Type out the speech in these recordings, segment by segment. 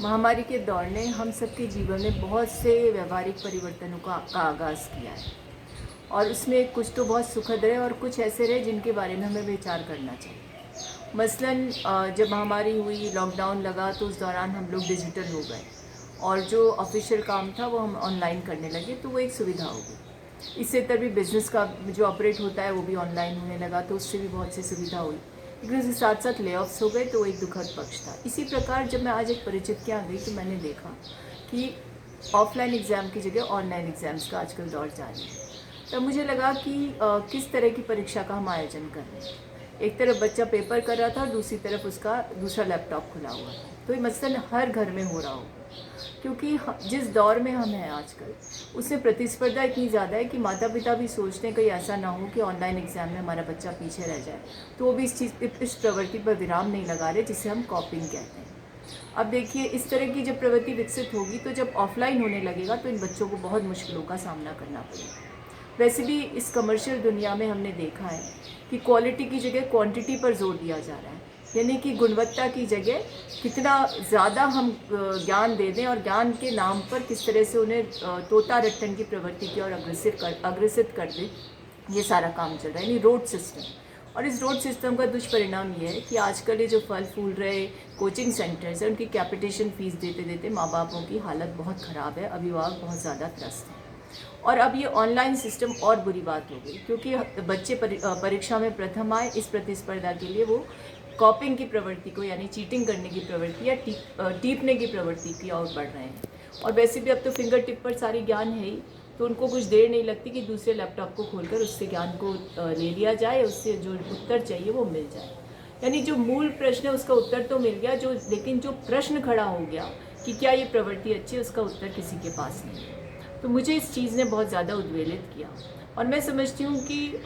महामारी के दौर ने हम सबके जीवन में बहुत से व्यवहारिक परिवर्तनों का आगाज़ किया है और उसमें कुछ तो बहुत सुखद रहे और कुछ ऐसे रहे जिनके बारे में हमें विचार करना चाहिए। मसलन जब महामारी हुई, लॉकडाउन लगा तो उस दौरान हम लोग डिजिटल हो गए और जो ऑफिशियल काम था वो हम ऑनलाइन करने लगे, तो वो एक सुविधा हो गई। इससे तभी बिज़नेस का जो ऑपरेट होता है वो भी ऑनलाइन होने लगा, तो उससे भी बहुत सी सुविधा हुई। लेकिन उसके साथ साथ ले ऑफ्स हो गए, तो वो एक दुखद पक्ष था। इसी प्रकार जब मैं आज एक परिचित के यहाँ गई तो मैंने देखा कि ऑफलाइन एग्ज़ाम की जगह ऑनलाइन एग्ज़ाम्स का आजकल दौर जारी है। तब मुझे लगा कि किस तरह की परीक्षा का हम आयोजन कर रहे हैं। एक तरफ बच्चा पेपर कर रहा था और दूसरी तरफ उसका दूसरा लैपटॉप खुला हुआ था। तो ये मसलन हर घर में हो रहा होगा, क्योंकि जिस दौर में हम हैं आजकल उसमें प्रतिस्पर्धा इतनी ज़्यादा है कि माता पिता भी सोचते हैं कहीं ऐसा ना हो कि ऑनलाइन एग्ज़ाम में हमारा बच्चा पीछे रह जाए, तो वो भी इस प्रवृत्ति पर विराम नहीं लगा रहे, जिसे हम कॉपिंग कहते हैं। अब देखिए, इस तरह की जब प्रवृत्ति विकसित होगी तो जब ऑफलाइन होने लगेगा तो इन बच्चों को बहुत मुश्किलों का सामना करना पड़ेगा। वैसे भी इस कमर्शियल दुनिया में हमने देखा है कि क्वालिटी की जगह क्वांटिटी पर जोर दिया जा रहा है, यानी कि गुणवत्ता की जगह कितना ज़्यादा हम ज्ञान दे दें और ज्ञान के नाम पर किस तरह से उन्हें तोता रट्टन की प्रवृत्ति की ओर अग्रसित कर दें, ये सारा काम चल रहा है, यानी रोड सिस्टम। और इस रोड सिस्टम का दुष्परिणाम ये है कि आजकल ये जो फल फूल रहे कोचिंग सेंटर्स हैं, उनकी कैपिटेशन फ़ीस देते देते माँ बापों की हालत बहुत ख़राब है, अभिभावक बहुत ज़्यादा त्रस्त हैं। और अब ये ऑनलाइन सिस्टम और बुरी बात हो गई, क्योंकि बच्चे परीक्षा में प्रथम आए, इस प्रतिस्पर्धा के लिए वो कॉपिंग की प्रवृत्ति को, यानी चीटिंग करने की प्रवृत्ति या टीपने की प्रवृत्ति की ओर बढ़ रहे हैं। और वैसे भी अब तो फिंगर टिप पर सारी ज्ञान है ही, तो उनको कुछ देर नहीं लगती कि दूसरे लैपटॉप को खोलकर उससे ज्ञान को ले लिया जाए, उससे जो उत्तर चाहिए वो मिल जाए। यानी जो मूल प्रश्न है उसका उत्तर तो मिल गया, लेकिन जो प्रश्न खड़ा हो गया कि क्या ये प्रवृत्ति अच्छी है, उसका उत्तर किसी के पास नहीं है। तो मुझे इस चीज़ ने बहुत ज़्यादा उद्वेलित किया और मैं समझती हूँ कि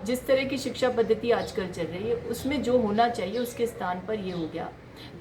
जिस तरह की शिक्षा पद्धति आजकल चल रही है उसमें जो होना चाहिए उसके स्थान पर ये हो गया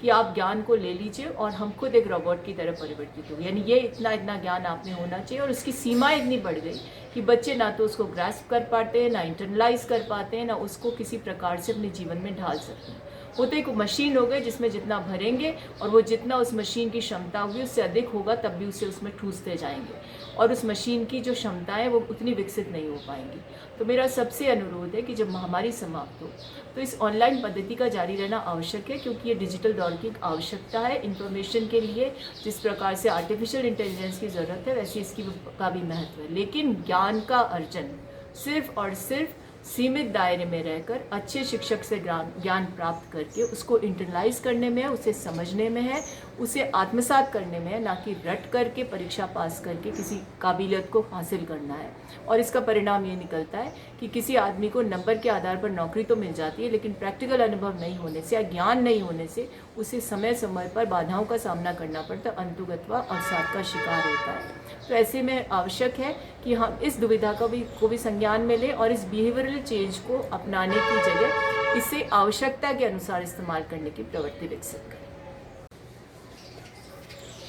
कि आप ज्ञान को ले लीजिए और हम खुद एक रोबोट की तरह परिवर्तित हो, यानी ये इतना इतना ज्ञान आप में होना चाहिए। और उसकी सीमाएं इतनी बढ़ गई कि बच्चे ना तो उसको ग्रास्प कर पाते हैं, ना इंटरनलाइज कर पाते हैं, ना उसको किसी प्रकार से अपने जीवन में ढाल सकते हैं। वो तो एक मशीन हो गई जिसमें जितना भरेंगे और वो जितना उस मशीन की क्षमता होगी उससे अधिक होगा, तब भी उसे उसमें ठूसते जाएंगे और उस मशीन की जो क्षमता है वो उतनी विकसित नहीं हो पाएंगी। तो मेरा सबसे अनुरोध है कि जब महामारी समाप्त हो तो इस ऑनलाइन पद्धति का जारी रहना आवश्यक है, क्योंकि ये डिजिटल दौर की एक आवश्यकता है इन्फॉर्मेशन के लिए। जिस प्रकार से आर्टिफिशियल इंटेलिजेंस की ज़रूरत है वैसे इसकी का भी महत्व है, लेकिन ज्ञान का अर्जन सिर्फ और सिर्फ सीमित दायरे में रहकर अच्छे शिक्षक से ज्ञान प्राप्त करके उसको इंटरनलाइज करने में है, उसे समझने में है, उसे आत्मसात करने में है, ना कि रट करके परीक्षा पास करके किसी काबिलियत को हासिल करना है। और इसका परिणाम ये निकलता है कि किसी आदमी को नंबर के आधार पर नौकरी तो मिल जाती है, लेकिन प्रैक्टिकल अनुभव नहीं होने से या ज्ञान नहीं होने से उसे समय समय पर बाधाओं का सामना करना पड़ता, अंतुगत्वा अवसाद का शिकार होता है। तो ऐसे में आवश्यक है कि हम इस दुविधा को भी संज्ञान में लें और इस बिहेवियरल चेंज को अपनाने की जगह इसे आवश्यकता के अनुसार इस्तेमाल करने की प्रवृत्ति विकसित करें।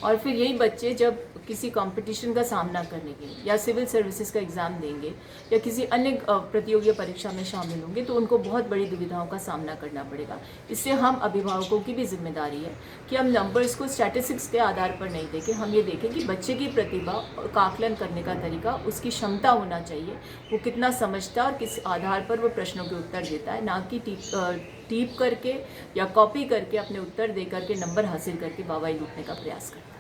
और फिर यही बच्चे जब किसी कंपटीशन का सामना करेंगे या सिविल सर्विसेज का एग्ज़ाम देंगे या किसी अन्य प्रतियोगी परीक्षा में शामिल होंगे तो उनको बहुत बड़ी दुविधाओं का सामना करना पड़ेगा। इससे हम अभिभावकों की भी जिम्मेदारी है कि हम नंबर्स को स्टैटिस्टिक्स के आधार पर नहीं देखें, हम ये देखें कि बच्चे की प्रतिभा का आकलन करने का तरीका, उसकी क्षमता होना चाहिए, वो कितना समझता है और किस आधार पर वो प्रश्नों के उत्तर देता है, ना कि टीप करके या कॉपी करके अपने उत्तर दे करके नंबर हासिल करके वाहवाही लूटने का प्रयास करता है।